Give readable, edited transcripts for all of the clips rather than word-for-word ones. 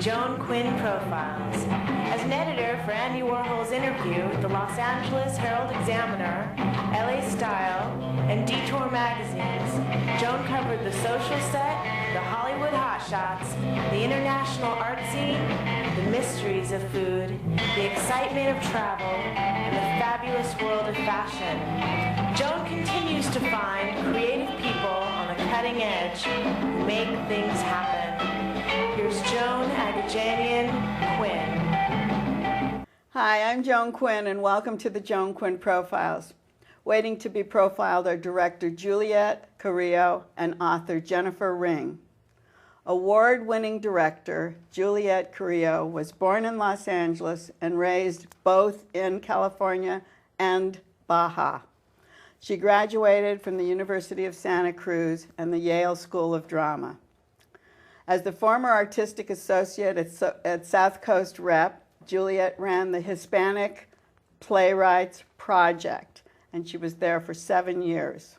Joan Quinn Profiles. As an editor for Andy Warhol's Interview, the Los Angeles Herald-Examiner, LA Style, and Detour magazines, Joan covered the social set, the Hollywood hotshots, the international art scene, the mysteries of food, the excitement of travel, and the fabulous world of fashion. Joan continues to find creative people on the cutting edge who make things happen. Here's Joan Quinn. Hi, I'm Joan Quinn, and welcome to the Joan Quinn Profiles. Waiting to be profiled are director Juliette Carillo and author Jennifer Ring. Award-winning director Juliette Carillo was born in Los Angeles and raised both in California and Baja. She graduated from the University of Santa Cruz and the Yale School of Drama. As the former artistic associate at South Coast Rep, Juliette ran the Hispanic Playwrights Project, and she was there for 7 years.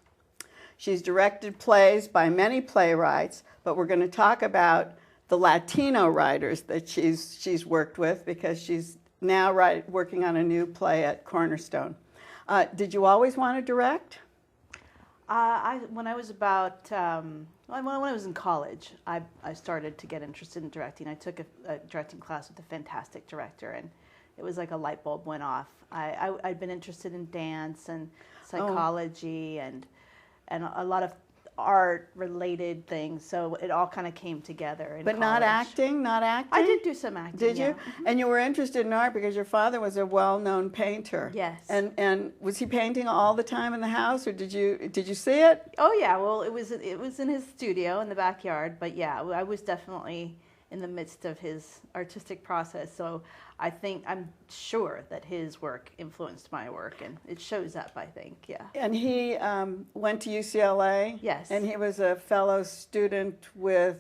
She's directed plays by many playwrights, but we're going to talk about the Latino writers that she's worked with, because she's now working on a new play at Cornerstone. Did you always want to direct? When I was about, when I was in college, I started to get interested in directing. I took a directing class with a fantastic director, and it was like a light bulb went off. I'd been interested in dance and psychology and a lot of art-related things, so it all kind of came together in But college. not acting? Not acting? I did do some acting. Did you? Yeah. And you were interested in art because your father was a well-known painter. Yes. And was he painting all the time in the house, or did you see it? Oh yeah, well it was in his studio in the backyard, but yeah, I was definitely in the midst of his artistic process, so I'm sure that his work influenced my work, and it shows up, I think, yeah. And he went to UCLA? Yes. And he was a fellow student with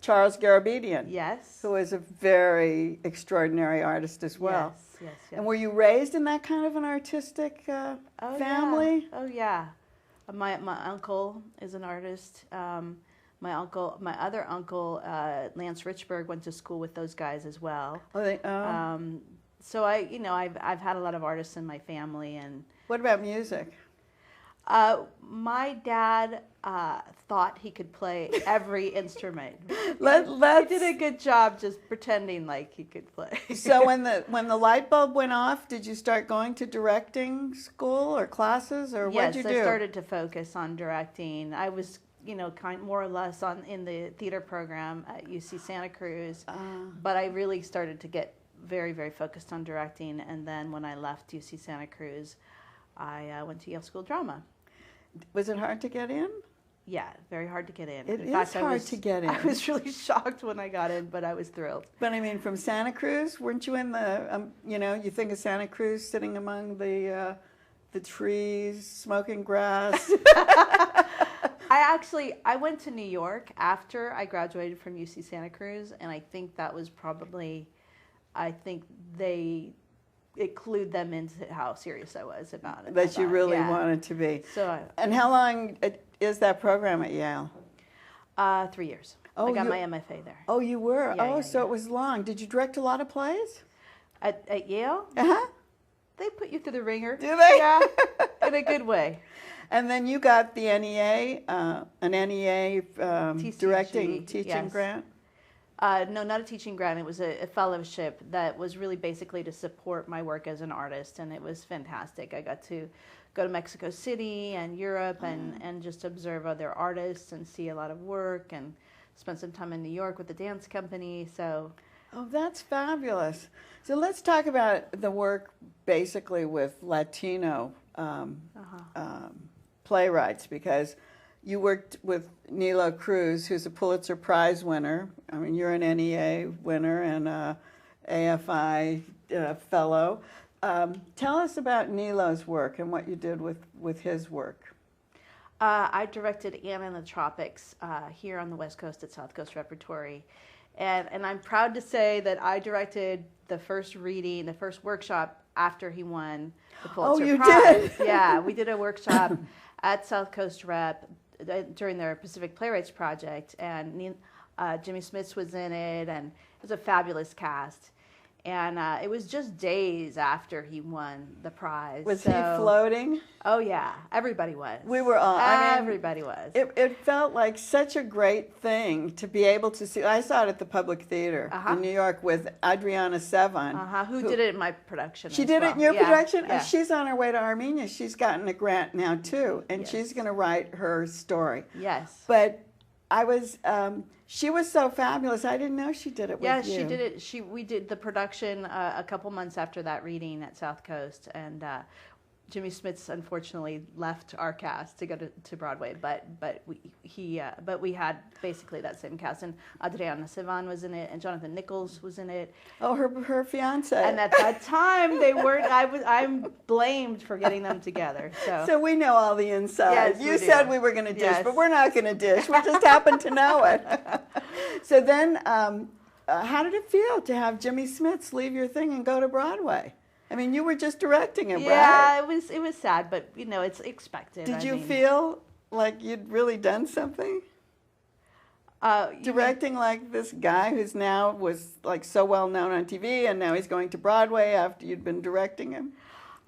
Charles Garabedian? Yes. Who is a very extraordinary artist as well. Yes. And were you raised in that kind of an artistic family? Yeah. Oh yeah. My uncle is an artist. My other uncle, Lance Richburg, went to school with those guys as well. So I've had a lot of artists in my family. And what about music? My dad thought he could play every instrument. He did a good job just pretending like he could play. So when the light bulb went off, did you start going to directing school or classes, or what did you do? Yes, I started to focus on directing. I was more or less in the theater program at UC Santa Cruz, but I really started to get very, very focused on directing, and then when I left UC Santa Cruz, I went to Yale School of Drama. Was it hard to get in? Yeah, very hard to get in. It is hard to get in. I was really shocked when I got in, but I was thrilled. But I mean, from Santa Cruz, weren't you in the, you think of Santa Cruz sitting among the trees, smoking grass? I went to New York after I graduated from UC Santa Cruz, and I think that was probably, it clued them into how serious I was about it. That you really wanted to be. And how long is that program at Yale? 3 years. I got my MFA there. Oh, you were? Yeah, so it was long. Did you direct a lot of plays? At Yale? Uh-huh. They put you through the ringer. Do they? Yeah, in a good way. And then you got the NEA, an NEA teaching grant? No, not a teaching grant. It was a fellowship that was really basically to support my work as an artist, and it was fantastic. I got to go to Mexico City and Europe and just observe other artists and see a lot of work, and spent some time in New York with the dance company. So. Oh, that's fabulous. So let's talk about the work basically with Latino playwrights, because you worked with Nilo Cruz, who's a Pulitzer Prize winner. I mean, you're an NEA winner and a AFI fellow. Tell us about Nilo's work and what you did with his work. I directed Anna in the Tropics here on the West Coast at South Coast Repertory. And I'm proud to say that I directed the first reading, the first workshop after he won the Pulitzer Prize. Oh, you did? Yeah, we did a workshop at South Coast Rep during their Pacific Playwrights Project, and Jimmy Smits was in it, and it was a fabulous cast. And it was just days after he won the prize. Was he floating? Oh yeah, everybody was. We were all. Everybody was. It felt like such a great thing to be able to see. I saw it at the Public Theater in New York with Adriana Sevan. Who did it in my production? She did it in your production? Yeah. She's on her way to Armenia. She's gotten a grant now too, and she's going to write her story. Yes. But I was. She was so fabulous. I didn't know she did it with you. Yeah, she did it. We did the production a couple months after that reading at South Coast, and Jimmy Smits unfortunately left our cast to go to Broadway, but we had basically that same cast, and Adriana Sevan was in it, and Jonathan Nichols was in it. Oh, her fiance. And at that time they weren't. I'm blamed for getting them together. So we know all the inside. Yes, you said we were going to dish, but we're not going to dish. We just happen to know it. So then, how did it feel to have Jimmy Smits leave your thing and go to Broadway? I mean, you were just directing him, right? Yeah, it was sad, but it's expected. Did you feel like you'd really done something? Directing like this guy who's now was like so well known on TV, and now he's going to Broadway after you'd been directing him.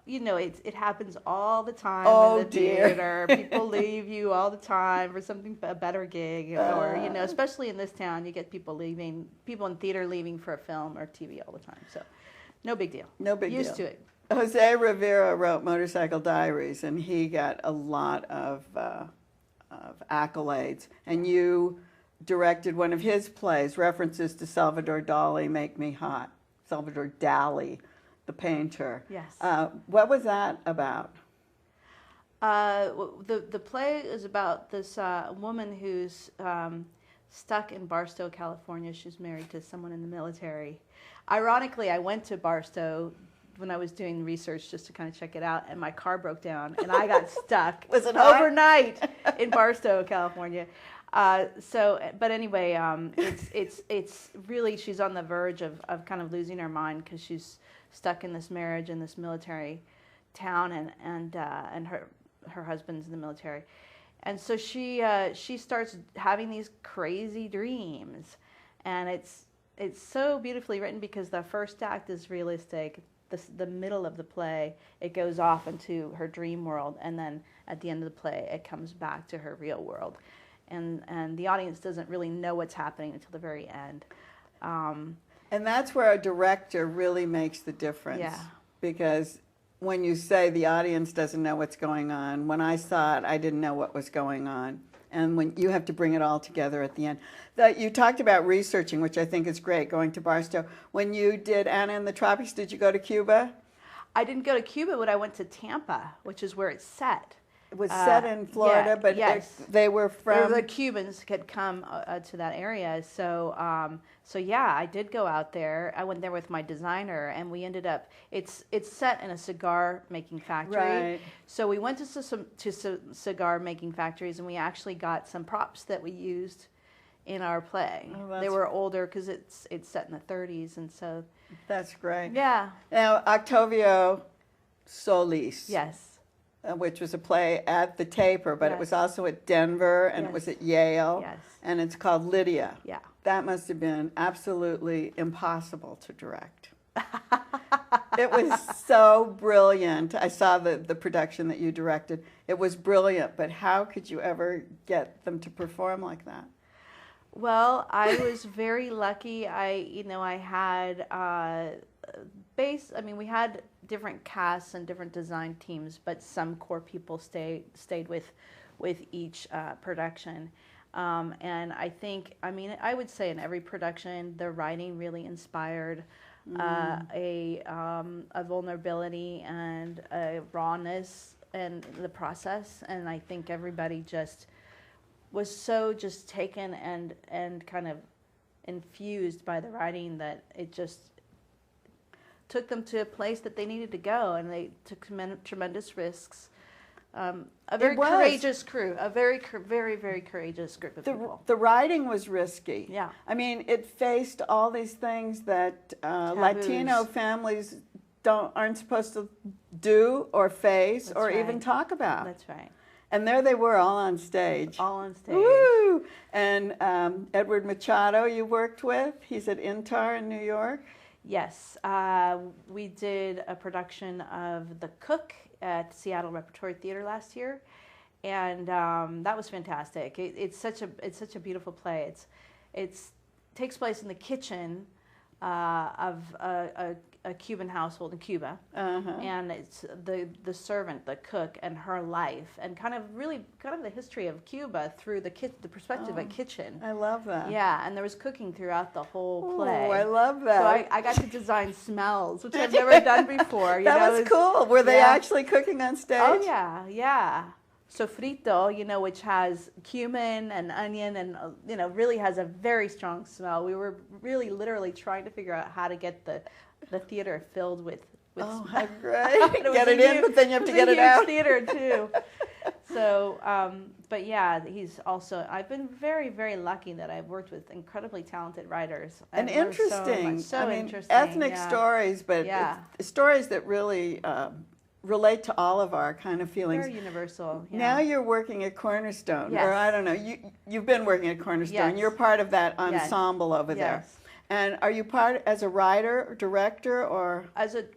It happens all the time in the dear. theater. People leave you all the time for a better gig, or especially in this town, you get people in theater leaving for a film or TV all the time. So. No big deal. No big deal. Used to it. Jose Rivera wrote Motorcycle Diaries, and he got a lot of accolades. And you directed one of his plays, references to Salvador Dali, Make Me Hot. Salvador Dali, the painter. Yes. What was that about? The play is about this woman who's stuck in Barstow, California. She's married to someone in the military. Ironically, I went to Barstow when I was doing research just to kind of check it out, and my car broke down, and I got stuck overnight in Barstow, California. But anyway, it's really, she's on the verge of kind of losing her mind because she's stuck in this marriage in this military town, and her husband's in the military. And so she starts having these crazy dreams, and it's so beautifully written because the first act is realistic. The middle of the play, it goes off into her dream world, and then at the end of the play, it comes back to her real world, and the audience doesn't really know what's happening until the very end. And that's where a director really makes the difference. Yeah. Because when you say the audience doesn't know what's going on, when I saw it, I didn't know what was going on. And when you have to bring it all together at the end. You talked about researching, which I think is great, going to Barstow. When you did Anna in the Tropics, did you go to Cuba? I didn't go to Cuba, but I went to Tampa, which is where it's set. It was set in Florida, but they were from... The Cubans had come to that area, so yeah, I did go out there. I went there with my designer, and we ended up. It's set in a cigar making factory, right. So we went to some cigar making factories, and we actually got some props that we used in our play. Oh, they were older because it's set in the 30s, and so. That's great. Yeah. Now, Octavio Solis. Yes. Which was a play at the Taper, but it was also at Denver, and it was at Yale, and it's called Lydia. Yeah. That must have been absolutely impossible to direct. It was so brilliant. I saw the production that you directed. It was brilliant, but how could you ever get them to perform like that? Well, I was very lucky. I had we had different casts and different design teams, but some core people stayed with each production. And I think, I would say in every production, the writing really inspired a vulnerability and a rawness in the process. And I think everybody just was so just taken and kind of infused by the writing that it just took them to a place that they needed to go, and they took tremendous risks. A very courageous crew, a very, very, very courageous group of people. The writing was risky. Yeah. I mean, it faced all these things that Latino families aren't supposed to do or face or even talk about. That's right. And there they were, all on stage. All on stage. Woo! And Edward Machado you worked with. He's at Intar in New York. Yes, we did a production of The Cook at Seattle Repertory Theater last year, and that was fantastic. It's such a beautiful play. It takes place in the kitchen of a Cuban household in Cuba, and it's the servant, the cook, and her life, and kind of the history of Cuba through the perspective of a kitchen. I love that. Yeah, and there was cooking throughout the whole play. Oh, I love that. So I got to design smells, which I've never done before. That was cool. Were they actually cooking on stage? Oh yeah, yeah. Sofrito, which has cumin and onion and, really has a very strong smell. We were really literally trying to figure out how to get the theater filled with oh, smell. how great. Get it in, but then you have to get it out. Theater too. So, but yeah, I've been very, very lucky that I've worked with incredibly talented writers. And interesting. So interesting. Ethnic stories, but stories that really relate to all of our kind of feelings. Very universal. Yeah. Now you're working at Cornerstone, yes. or I don't know, you've been working at Cornerstone. Yes. You're part of that ensemble over there. Yes. And are you part as a writer, or director, or?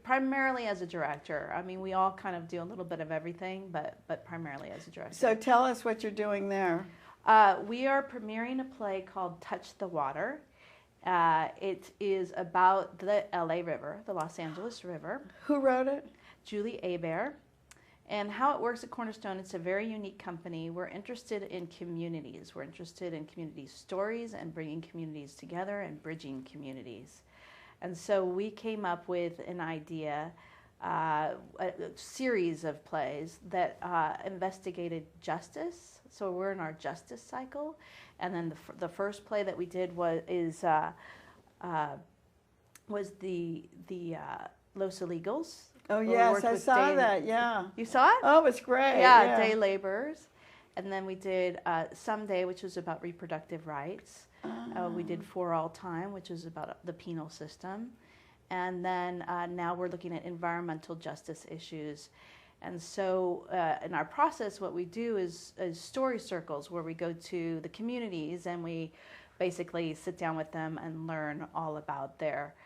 Primarily as a director. I mean, we all kind of do a little bit of everything, but primarily as a director. So tell us what you're doing there. We are premiering a play called Touch the Water. It is about the LA River, the Los Angeles River. Who wrote it? Julie Hebert. And how it works at Cornerstone, it's a very unique company. We're interested in communities. We're interested in community stories and bringing communities together and bridging communities. And so we came up with an idea, a series of plays that investigated justice. So we're in our justice cycle. And then the first play that we did was the Los Illegals. Oh yes, I saw that. Yeah. You saw it? Oh, it's great. Yeah, day laborers, and then we did Someday, which was about reproductive rights. We did For All Time, which is about the penal system, and then now we're looking at environmental justice issues. And so in our process, what we do is story circles where we go to the communities and we basically sit down with them and learn all about their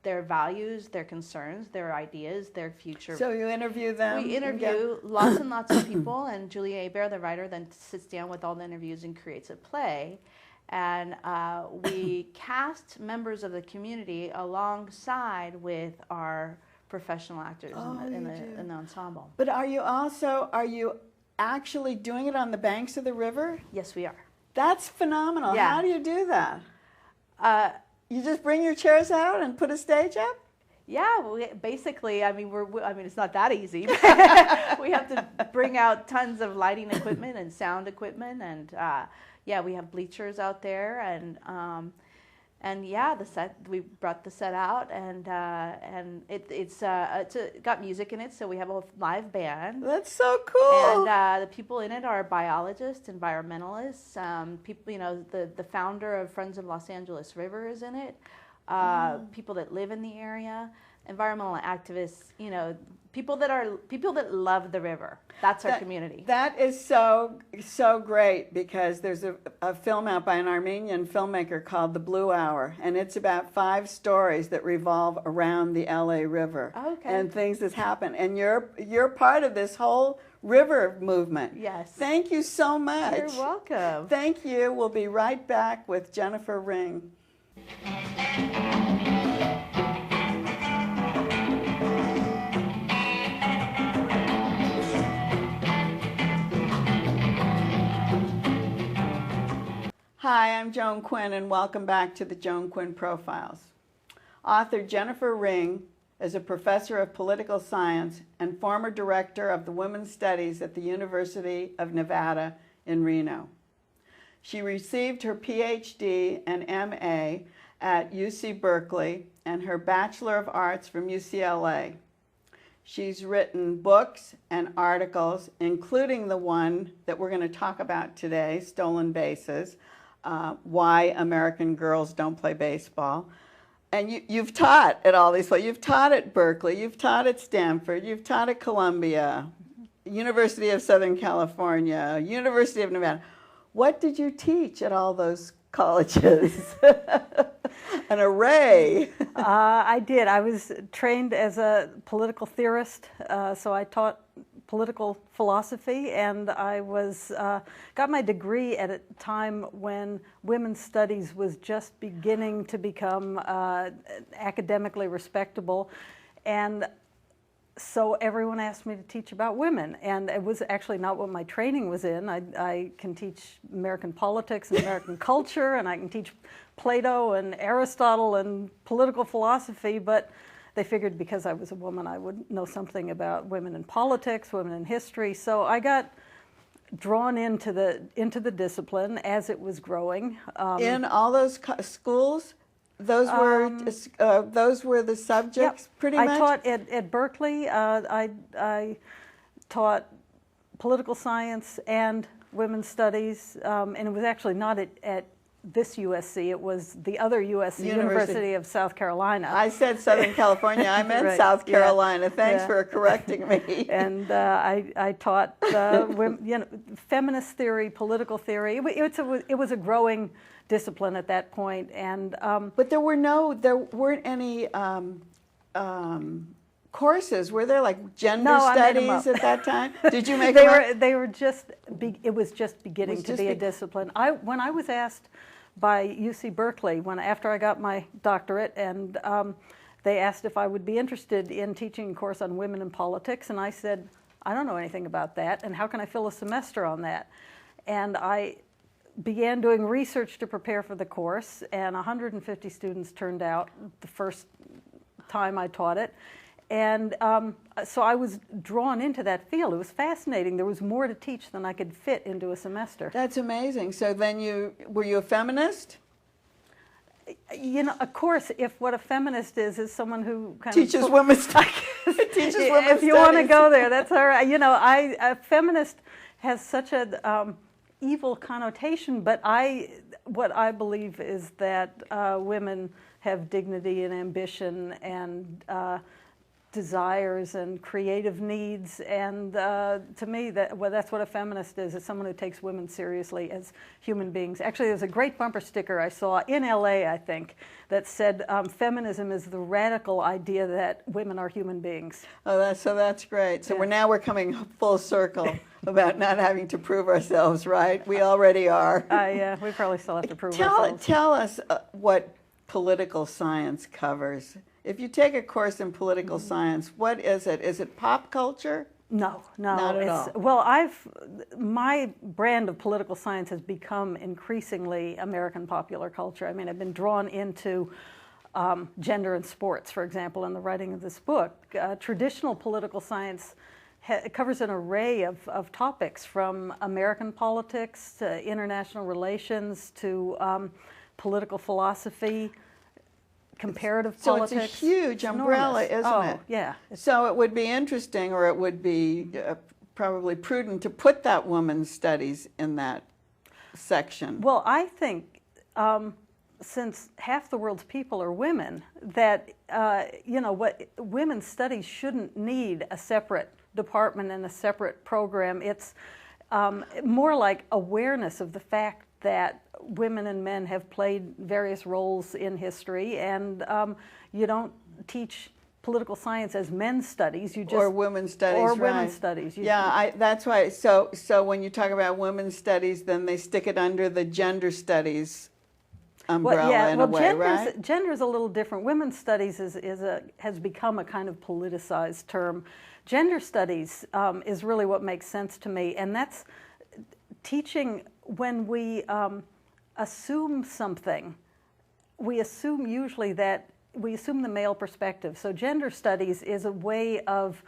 values, their concerns, their ideas, their future. So you interview them? We interview lots and lots of people, and Julie Hebert, the writer, then sits down with all the interviews and creates a play. And we cast members of the community alongside with our professional actors in the ensemble. But are you actually doing it on the banks of the river? Yes, we are. That's phenomenal. Yeah. How do you do that? You just bring your chairs out and put a stage up? Yeah, basically, it's not that easy. We have to bring out tons of lighting equipment and sound equipment, and we have bleachers out there, and the set. We brought the set out, and it's got music in it, so we have a live band. That's so cool. And the people in it are biologists, environmentalists, people. The founder of Friends of Los Angeles River is in it. People that live in the area, environmental activists. People that love the river. That's our community. That is so great, because there's a film out by an Armenian filmmaker called The Blue Hour, and it's about 5 stories that revolve around the LA River. Okay. And things that happen, and you're part of this whole river movement. Yes. Thank you so much. You're welcome. Thank you. We'll be right back with Jennifer Ring. Hi, I'm Joan Quinn, and welcome back to the Joan Quinn Profiles. Author Jennifer Ring is a professor of political science and former director of the Women's Studies at the University of Nevada in Reno. She received her PhD and MA at UC Berkeley and her Bachelor of Arts from UCLA. She's written books and articles, including the one that we're going to talk about today, Stolen Bases, Why American Girls Don't Play Baseball. And you've taught at all these places. You've taught at Berkeley, you've taught at Stanford, you've taught at Columbia. University of Southern California, University of Nevada. What did you teach at all those colleges? An array. I did. I was trained as a political theorist, so I taught political philosophy, and I got my degree at a time when women's studies was just beginning to become academically respectable, and so everyone asked me to teach about women, and it was actually not what my training was in. I can teach American politics and American culture, and I can teach Plato and Aristotle and political philosophy, but they figured because I was a woman I would know something about women in politics, women in history, so I got drawn into the discipline as it was growing. In all those schools? Those were the subjects, yep. pretty much? I taught at Berkeley. I taught political science and women's studies, and it was actually not at this USC. It was the other USC, University of South Carolina. I said Southern California. I meant right. South Carolina. Yeah. Thanks for correcting me. And I taught feminist theory, political theory. It was a growing discipline at that point, and but there weren't any courses, were there, like gender studies at that time? Did you make they were just it was just beginning to be a discipline. When I was asked by UC Berkeley after I got my doctorate, and they asked if I would be interested in teaching a course on women in politics, and I said, I don't know anything about that, and how can I fill a semester on that? And I began doing research to prepare for the course, and 150 students turned out the first time I taught it. And so I was drawn into that field. It was fascinating. There was more to teach than I could fit into a semester. That's amazing. So then were you a feminist? You know, of course, if what a feminist is someone who kind teaches women's studies. Teaches women's if you want to go there, that's all right. You know, a feminist has such a evil connotation, but what I believe is that women have dignity and ambition and desires and creative needs, and to me that's what a feminist is someone who takes women seriously as human beings. Actually, there's a great bumper sticker I saw in LA, I think, that said feminism is the radical idea that women are human beings. Oh, that's great. So yeah. we're coming full circle about not having to prove ourselves, right? We already are. Yeah, we probably still have to prove ourselves. Tell us what political science covers. If you take a course in political science, what is it? Is it pop culture? No. Not at all. Well, my brand of political science has become increasingly American popular culture. I mean, I've been drawn into gender and sports, for example, in the writing of this book. Traditional political science covers an array of topics, from American politics to international relations to political philosophy, comparative politics. So it's a huge umbrella, isn't it? Yeah. So it would be interesting, or it would be probably prudent to put that women's studies in that section. Well, I think since half the world's people are women, that what women's studies shouldn't need a separate department and a separate program. It's more like awareness of the fact that women and men have played various roles in history, and you don't teach political science as men's studies. You just or women's studies, or right. women's studies. That's why. So when you talk about women's studies, then they stick it under the gender studies umbrella in a way, right? Gender is a little different. Women's studies has become a kind of politicized term. Gender studies is really what makes sense to me, and that's teaching when we assume something. We assume usually that we assume the male perspective. So gender studies is a way of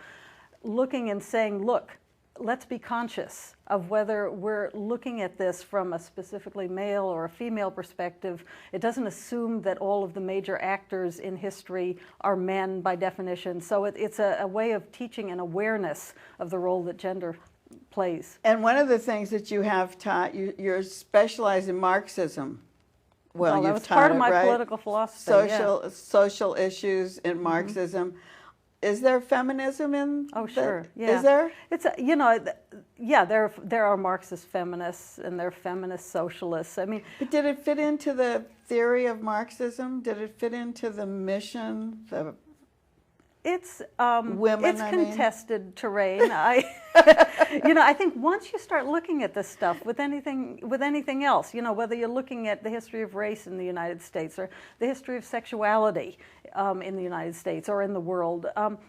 looking and saying, look, let's be conscious of whether we're looking at this from a specifically male or a female perspective. It doesn't assume that all of the major actors in history are men by definition. So it's a way of teaching an awareness of the role that gender plays. And one of the things that you have taught, you're specialized in Marxism. Well, that you've was taught part of it, my right? political philosophy. Social issues in Marxism. is there feminism in? Oh, sure. Yeah. Is there? It's you know, yeah. There are Marxist feminists and there are feminist socialists. I mean, But did it fit into the theory of Marxism? Did it fit into the mission? it's Women, it's I mean. contested terrain. I think once you start looking at this stuff with anything else, whether you're looking at the history of race in the United States or the history of sexuality in the United States or in the world,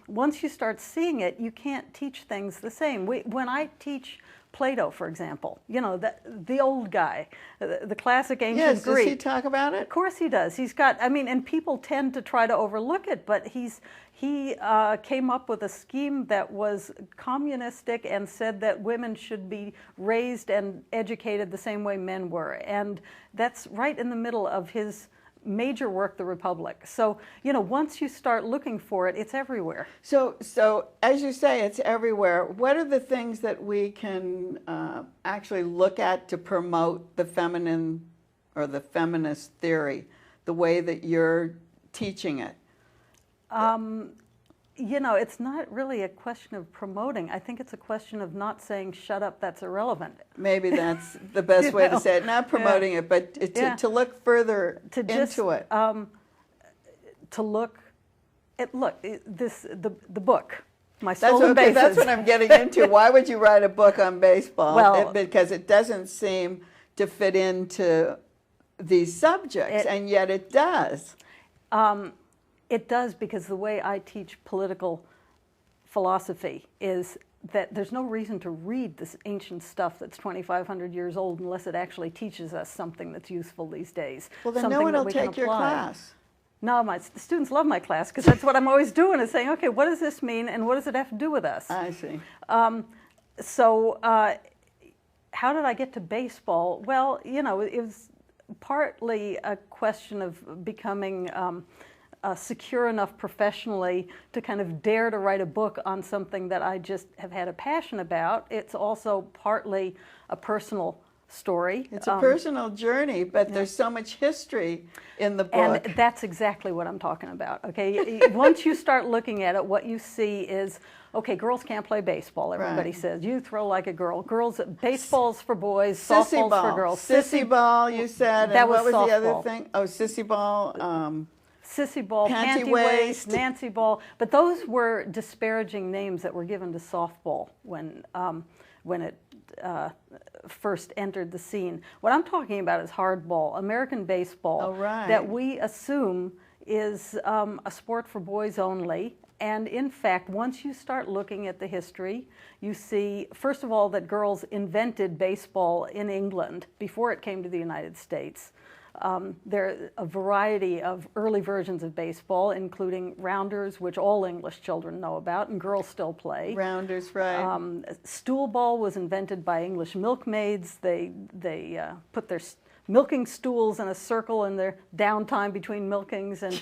once you start seeing it, you can't teach things the same. When I teach Plato, for example, the old guy, the classic ancient Greek. Does he talk about it? Of course he does. He's got, and people tend to try to overlook it, but he came up with a scheme that was communistic and said that women should be raised and educated the same way men were. And that's right in the middle of his major work, The Republic. So, once you start looking for it, it's everywhere. So as you say, it's everywhere. What are the things that we can actually look at to promote the feminine or the feminist theory, the way that you're teaching it? It's not really a question of promoting. I think it's a question of not saying, shut up, that's irrelevant. Maybe that's the best way to say it. Not promoting it, but to look further into it. To look at, the book, My Stolen Bases. That's what I'm getting into. Why would you write a book on baseball? Well, because it doesn't seem to fit into these subjects, and yet it does. It does, because the way I teach political philosophy is that there's no reason to read this ancient stuff that's 2,500 years old unless it actually teaches us something that's useful these days. Well, then no one will take your class. No, the students love my class because that's what I'm always doing, is saying, okay, what does this mean and what does it have to do with us? I see. How did I get to baseball? Well, it was partly a question of becoming secure enough professionally to kind of dare to write a book on something that I just have had a passion about. It's also partly a personal story. It's a personal journey, but there's so much history in the book. And that's exactly what I'm talking about, okay? Once you start looking at it, what you see is, okay, girls can't play baseball, everybody says. You throw like a girl. Baseball's for boys, softball's for girls. Sissy ball, you said. That and what was softball. the other thing? Oh, sissy ball. Sissy ball, panty waist, Nancy ball, but those were disparaging names that were given to softball when it first entered the scene. What I'm talking about is hardball, American baseball, that we assume is a sport for boys only. And in fact, once you start looking at the history, you see, first of all, that girls invented baseball in England before it came to the United States. There are a variety of early versions of baseball, including rounders, which all English children know about, and girls still play. Rounders, right. Stool ball was invented by English milkmaids. They put their milking stools in a circle in their downtime between milkings, and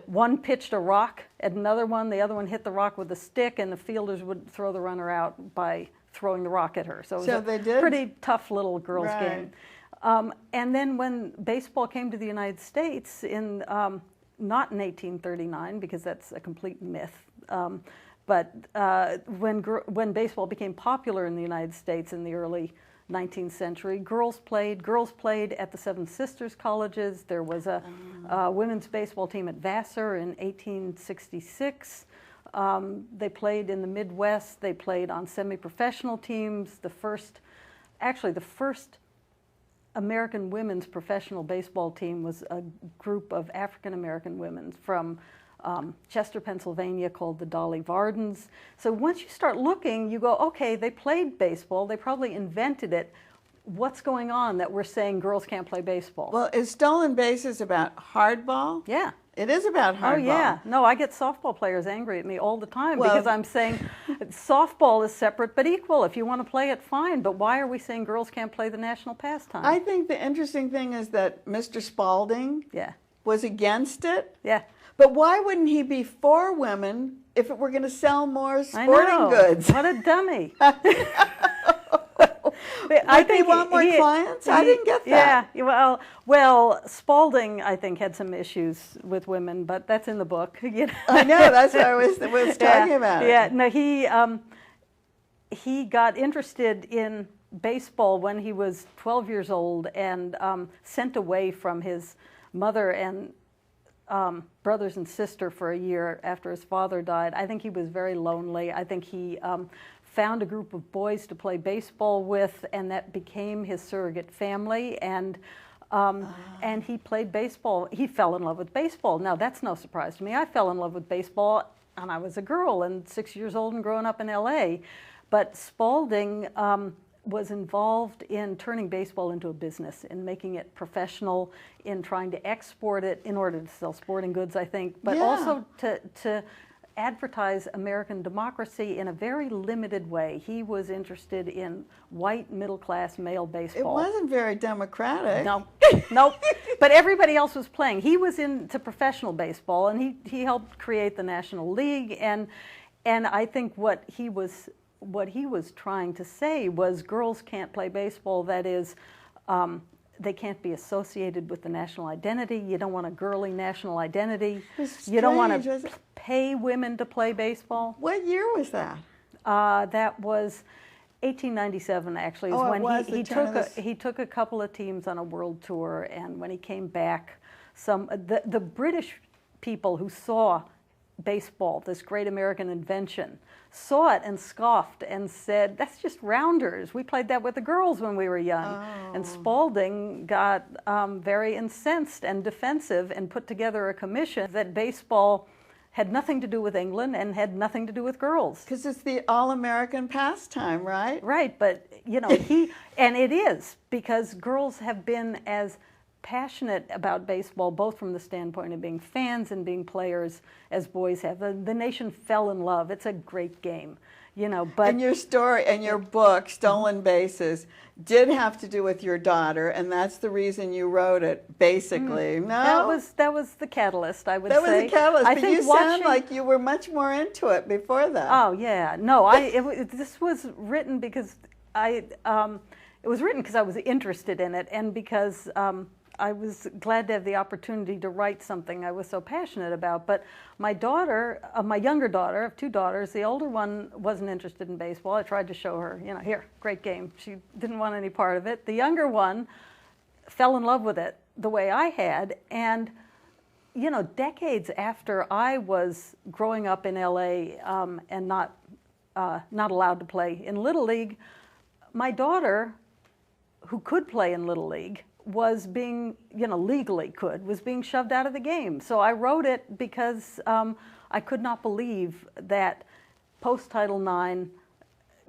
one pitched a rock at another one. The other one hit the rock with a stick, and the fielders would throw the runner out by throwing the rock at her. So it was a pretty tough little girls' game. And then when baseball came to the United States, not in 1839, because that's a complete myth, but when baseball became popular in the United States in the early 19th century, girls played at the Seven Sisters colleges. There was a women's baseball team at Vassar in 1866. They played in the Midwest. They played on semi-professional teams. The first American women's professional baseball team was a group of African-American women from Chester, Pennsylvania, called the Dolly Vardens. So once you start looking, you go, okay, they played baseball. They probably invented it. What's going on that we're saying girls can't play baseball? Well, is Stolen Bases about hardball? Yeah. It is about hardball. Oh, yeah. No, I get softball players angry at me all the time because I'm saying softball is separate but equal. If you want to play it, fine. But why are we saying girls can't play the national pastime? I think the interesting thing is that Mr. Spalding was against it. Yeah. But why wouldn't he be for women if it were going to sell more sporting goods? What a dummy. I think he want more clients? I didn't get that. Yeah, well, Spalding, I think, had some issues with women, but that's in the book. You know? I know, that's what I was talking about. Yeah, no, he got interested in baseball when he was 12 years old and sent away from his mother and brothers and sister for a year after his father died. I think he was very lonely. I think he found a group of boys to play baseball with, and that became his surrogate family. And he played baseball. He fell in love with baseball. Now, that's no surprise to me. I fell in love with baseball, and I was a girl and 6 years old and growing up in LA. But Spalding was involved in turning baseball into a business, in making it professional, in trying to export it in order to sell sporting goods, I think, but also to advertise American democracy in a very limited way. He was interested in white middle-class male baseball. It wasn't very democratic. No, nope. But everybody else was playing. He was into professional baseball, and he helped create the National League. And I think what he was trying to say was girls can't play baseball. That is, they can't be associated with the national identity. You don't want a girly national identity. You don't want to pay women to play baseball. What year was that? That was 1897, actually, is when he took a couple of teams on a world tour, and when he came back, the British people who saw baseball, this great American invention, saw it and scoffed and said, that's just rounders. We played that with the girls when we were young. Oh. And Spalding got very incensed and defensive and put together a commission that baseball had nothing to do with England and had nothing to do with girls. Because it's the all-American pastime, right? Right, but you know, and it is, because girls have been as passionate about baseball, both from the standpoint of being fans and being players, as boys have. The nation fell in love. It's a great game, you know. But and your story and your book, Stolen Bases, did have to do with your daughter, and that's the reason you wrote it, basically. No, that was the catalyst, I would say. That was the catalyst. But you sound like you were much more into it before that. Oh yeah, no. This was written because it was written because I was interested in it, and because I was glad to have the opportunity to write something I was so passionate about. But my daughter, my younger daughter, I have two daughters, the older one wasn't interested in baseball. I tried to show her, you know, here, great game. She didn't want any part of it. The younger one fell in love with it the way I had. And, you know, decades after I was growing up in LA and not allowed to play in Little League, my daughter, who could play in Little League, was being, you know, legally was being shoved out of the game. So I wrote it because I could not believe that post-Title IX,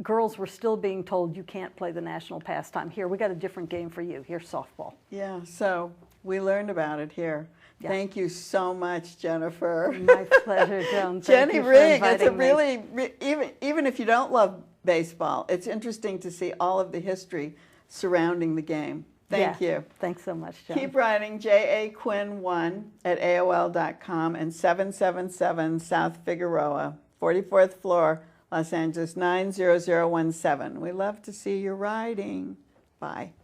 girls were still being told, you can't play the national pastime. Here, we got a different game for you. Here's softball. Yeah, so we learned about it here. Yeah. Thank you so much, Jennifer. My pleasure, Joan. Jenny Ring, it's a really, even if you don't love baseball, it's interesting to see all of the history surrounding the game. Thank you. Thanks so much, Joan. Keep writing, jaquinn1@aol.com and 777 South Figueroa, 44th floor, Los Angeles 90017. We love to see your writing. Bye.